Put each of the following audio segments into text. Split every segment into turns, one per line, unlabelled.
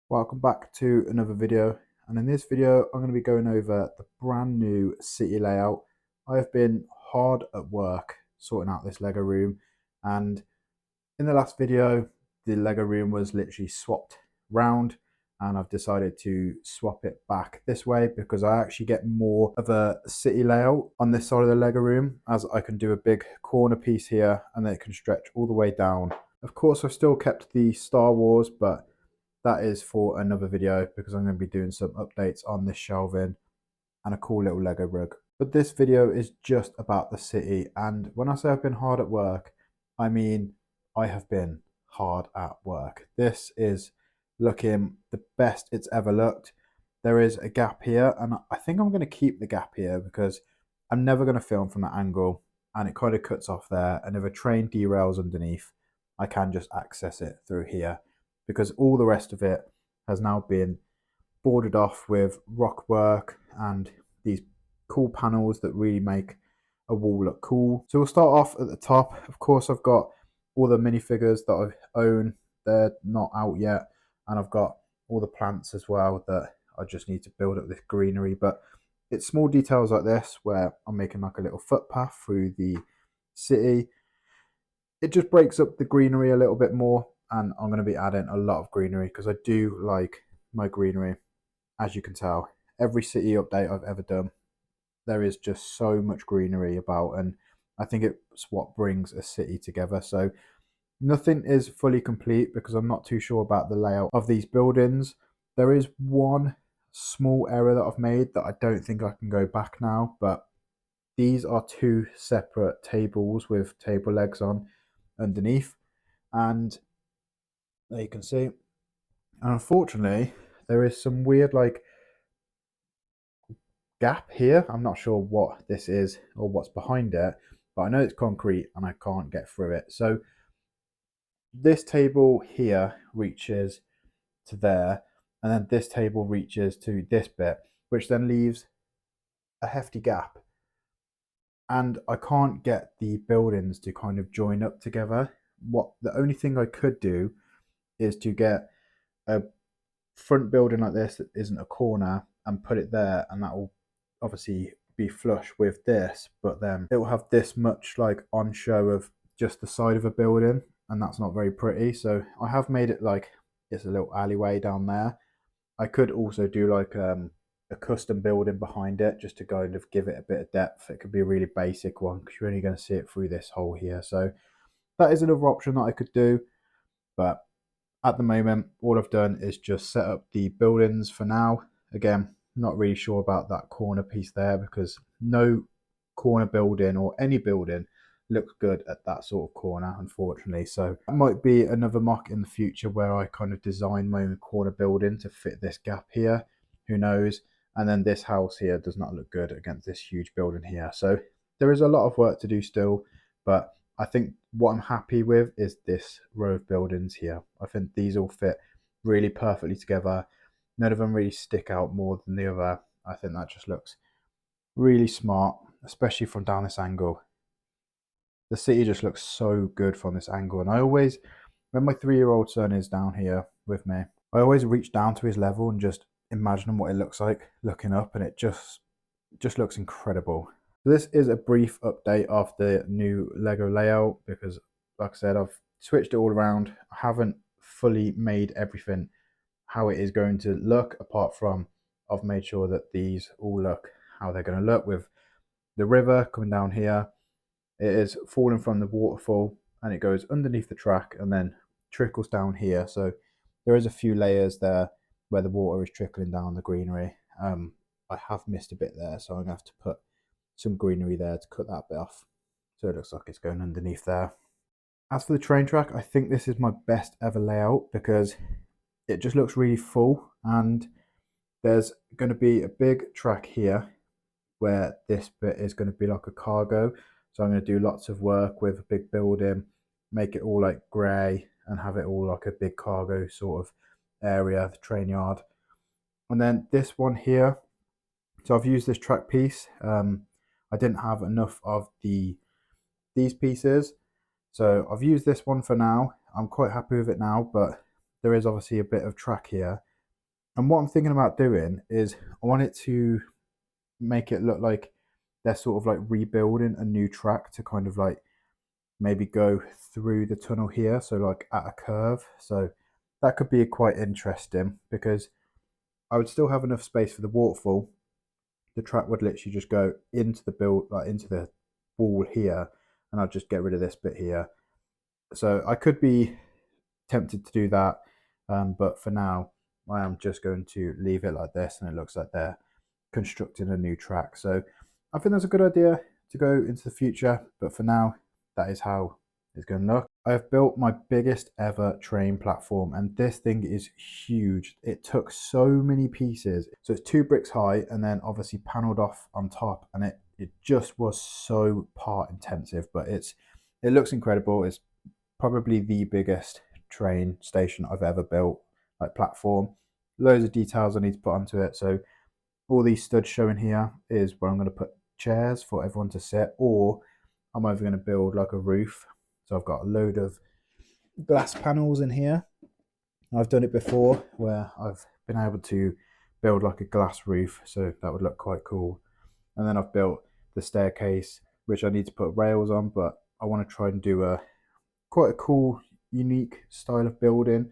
Welcome back to another video, and in this video I'm going to be going over the brand new city layout. I have been hard at work sorting out this Lego room, and in the last video the Lego room was literally swapped round, and I've decided to swap it back this way because I actually get more of a city layout on this side of the Lego room, as I can do a big corner piece here and then it can stretch all the way down. Of course I've still kept the Star Wars, but that is for another video because I'm going to be doing some updates on this shelving and a cool little Lego rug. But this video is just about the city, and when I say I've been hard at work, I mean I have been hard at work. This is looking the best it's ever looked. There is a gap here, and I think I'm going to keep the gap here because I'm never going to film from that angle, and it kind of cuts off there, and if a train derails underneath I can just access it through here, because all the rest of it has now been boarded off with rock work and these cool panels that really make a wall look cool. So we'll start off at the top. Of course, I've got all the minifigures that I own. They're not out yet. And I've got all the plants as well that I just need to build up this greenery. But it's small details like this where I'm making like a little footpath through the city. It just breaks up the greenery a little bit more, and I'm going to be adding a lot of greenery because I do like my greenery. As you can tell, every city update I've ever done, there is just so much greenery about, and I think it's what brings a city together. So nothing is fully complete because I'm not too sure about the layout of these buildings. There is one small error that I've made that I don't think I can go back now, but these are two separate tables with table legs on underneath, and there you can see. And unfortunately, there is some weird like gap here. I'm not sure what this is or what's behind it, but I know it's concrete and I can't get through it. So this table here reaches to there, and then this table reaches to this bit, which then leaves a hefty gap. And I can't get the buildings to kind of join up together. What the only thing I could do is to get a front building like this that isn't a corner and put it there, and that will obviously be flush with this, but then it will have this much like on show of just the side of a building, and that's not very pretty. So I have made it like it's a little alleyway down there. I could also do like a custom building behind it just to kind of give it a bit of depth. It could be a really basic one because you're only going to see it through this hole here. So that is another option that I could do, but at the moment all I've done is just set up the buildings for now. Again, not really sure about that corner piece there because no corner building or any building looks good at that sort of corner, unfortunately. So that might be another mock in the future where I kind of design my own corner building to fit this gap here. Who knows? And then this house here does not look good against this huge building here. So there is a lot of work to do still, but I think what I'm happy with is this row of buildings here. I think these all fit really perfectly together. None of them really stick out more than the other. I think that just looks really smart, especially from down this angle. The city just looks so good from this angle, and I always, when my 3-year-old son is down here with me, I always reach down to his level and just imagine what it looks like looking up, and it just looks incredible. So this is a brief update of the new Lego layout because, like I said, I've switched it all around. I haven't fully made everything how it is going to look, apart from I've made sure that these all look how they're going to look, with the river coming down here. It is falling from the waterfall and it goes underneath the track and then trickles down here. So there is a few layers there where the water is trickling down the greenery. I have missed a bit there, so I'm going to have to put some greenery there to cut that bit off. So it looks like it's going underneath there. As for the train track, I think this is my best ever layout because it just looks really full, and there's going to be a big track here where this bit is going to be like a cargo. So I'm going to do lots of work with a big building, make it all like grey and have it all like a big cargo sort of area, the train yard. And then this one here, so I've used this track piece. I didn't have enough of these pieces, so I've used this one for now. I'm quite happy with it now, but there is obviously a bit of track here, And what I'm thinking about doing is I want it to make it look like they're sort of like rebuilding a new track to kind of like maybe go through the tunnel here, so like at a curve. So that could be quite interesting because I would still have enough space for the waterfall. The track would literally just go into the build, like into the wall here, and I'll just get rid of this bit here. So I could be tempted to do that, but for now I am just going to leave it like this, and it looks like they're constructing a new track. So I think that's a good idea to go into the future, but for now that is how it's going to look. I've built my biggest ever train platform, and this thing is huge. It took so many pieces. So it's 2 bricks high and then obviously paneled off on top, and it just was so part intensive, but it looks incredible. It's probably the biggest train station I've ever built, like platform. Loads of details I need to put onto it. So all these studs showing here is where I'm going to put chairs for everyone to sit, or I'm either going to build like a roof. So I've got a load of glass panels in here. I've done it before where I've been able to build like a glass roof, so that would look quite cool. And then I've built the staircase, which I need to put rails on, but I want to try and do a quite a cool, unique style of building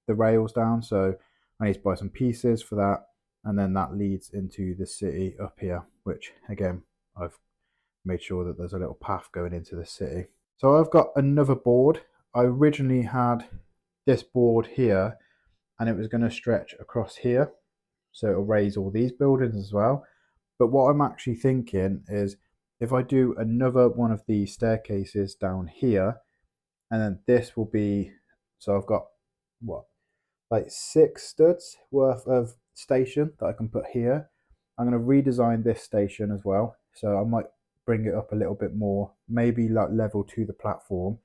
the rails down. So I need to buy some pieces for that, and then that leads into the city up here, which again I've made sure that there's a little path going into the city. So I've got another board. I originally had this board here, and it was going to stretch across here, so it'll raise all these buildings as well. But what I'm actually thinking is if I do another one of these staircases down here, and then this will be, so I've got what, like 6 studs worth of station that I can put here. I'm going to redesign this station as well, so I might bring it up a little bit more, maybe like level to the platform,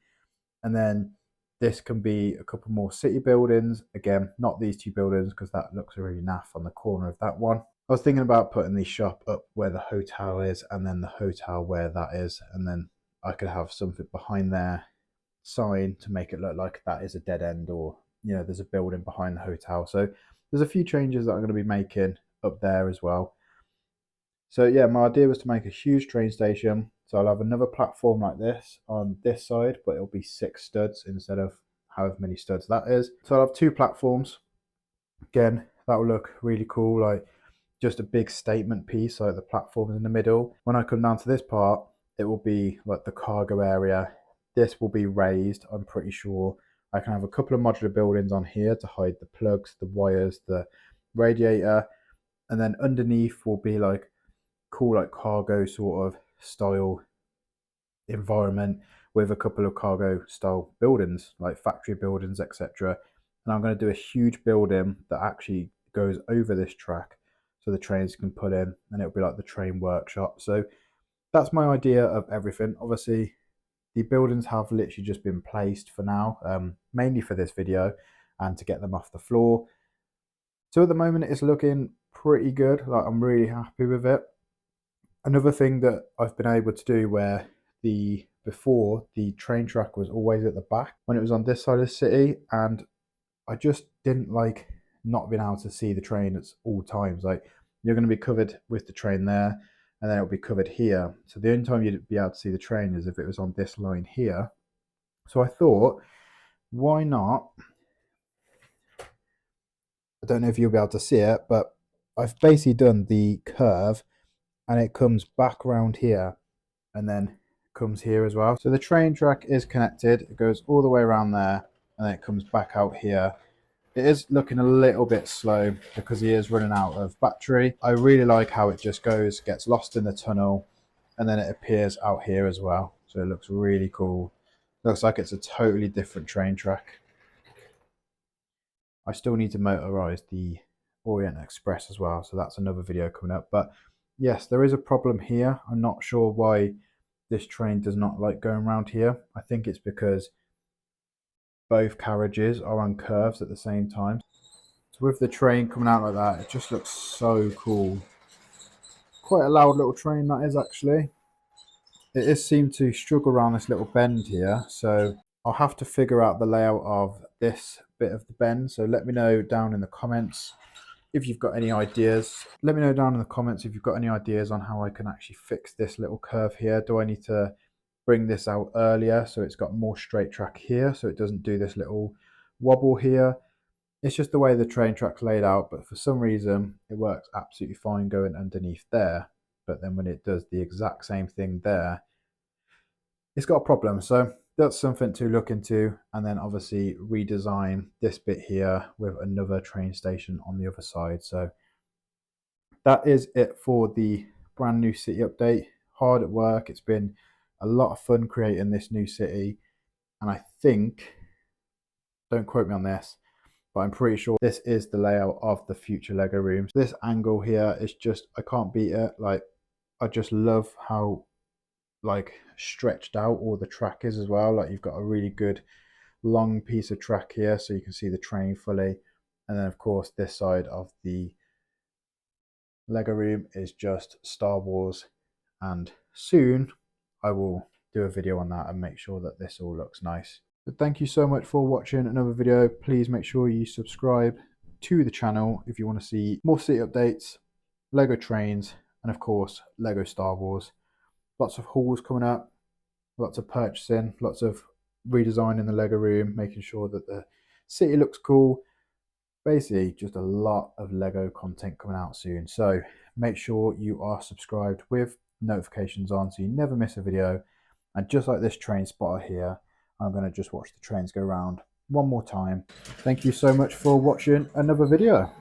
and then this can be a couple more city buildings. Again, not these 2 buildings because that looks really naff on the corner of that one. I was thinking about putting the shop up where the hotel is, and then the hotel where that is, and then I could have something behind their sign to make it look like that is a dead end, or there's a building behind the hotel. So there's a few changes that I'm going to be making up there as well. So yeah, my idea was to make a huge train station. So I'll have another platform like this on this side, but it'll be 6 studs instead of however many studs that is. So I'll have 2 platforms. Again, that will look really cool, like just a big statement piece, like the platform in the middle. When I come down to this part, it will be like the cargo area. This will be raised, I'm pretty sure. I can have a couple of modular buildings on here to hide the plugs, the wires, the radiator, and then underneath will be like cool, like cargo sort of style environment with a couple of cargo style buildings, like factory buildings, etc. And I'm going to do a huge building that actually goes over this track so the trains can pull in, and it'll be like the train workshop. So that's my idea of everything. Obviously the buildings have literally just been placed for now, mainly for this video and to get them off the floor. So at the moment it's looking pretty good, like I'm really happy with it. Another thing that I've been able to do where before the train track was always at the back when it was on this side of the city, and I just didn't like not being able to see the train at all times. Like you're going to be covered with the train there, and then it'll be covered here. So the only time you'd be able to see the train is if it was on this line here. So I thought, why not? I don't know if you'll be able to see it, but I've basically done the curve, and it comes back around here and then comes here as well. So the train track is connected, it goes all the way around there, and then it comes back out here. It is looking a little bit slow because he is running out of battery. I really like how it just goes, gets lost in the tunnel, and then it appears out here as well. So it looks really cool. Looks like it's a totally different train track. I still need to motorize the Orient Express as well, so that's another video coming up. But yes, there is a problem here. I'm not sure why this train does not like going around here. I think it's because both carriages are on curves at the same time. So with the train coming out like that, it just looks so cool. Quite a loud little train that is actually. It is seemed to struggle around this little bend here, so I'll have to figure out the layout of this bit of the bend. So let me know down in the comments if you've got any ideas. Let me know down in the comments if you've got any ideas on how I can actually fix this little curve here. Do I need to bring this out earlier so it's got more straight track here so it doesn't do this little wobble here? It's just the way the train track's laid out, but for some reason it works absolutely fine going underneath there, but then when it does the exact same thing there, it's got a problem. So that's something to look into, and then obviously redesign this bit here with another train station on the other side. So that is it for the brand new city update. Hard at work. It's been a lot of fun creating this new city, and I think, don't quote me on this, but I'm pretty sure this is the layout of the future Lego rooms. This angle here is just, I can't beat it. Like, I just love how like stretched out all the track is as well. Like, you've got a really good long piece of track here so you can see the train fully, and then of course this side of the Lego room is just Star Wars, and soon I will do a video on that and make sure that this all looks nice. But thank you so much for watching another video. Please make sure you subscribe to the channel if you want to see more city updates, Lego trains, and of course Lego Star Wars. Lots of hauls coming up, lots of purchasing, lots of redesigning the Lego room, making sure that the city looks cool. Basically just a lot of Lego content coming out soon, so make sure you are subscribed with notifications on so you never miss a video. And just like this train spotter here, I'm going to just watch the trains go round one more time. Thank you so much for watching another video.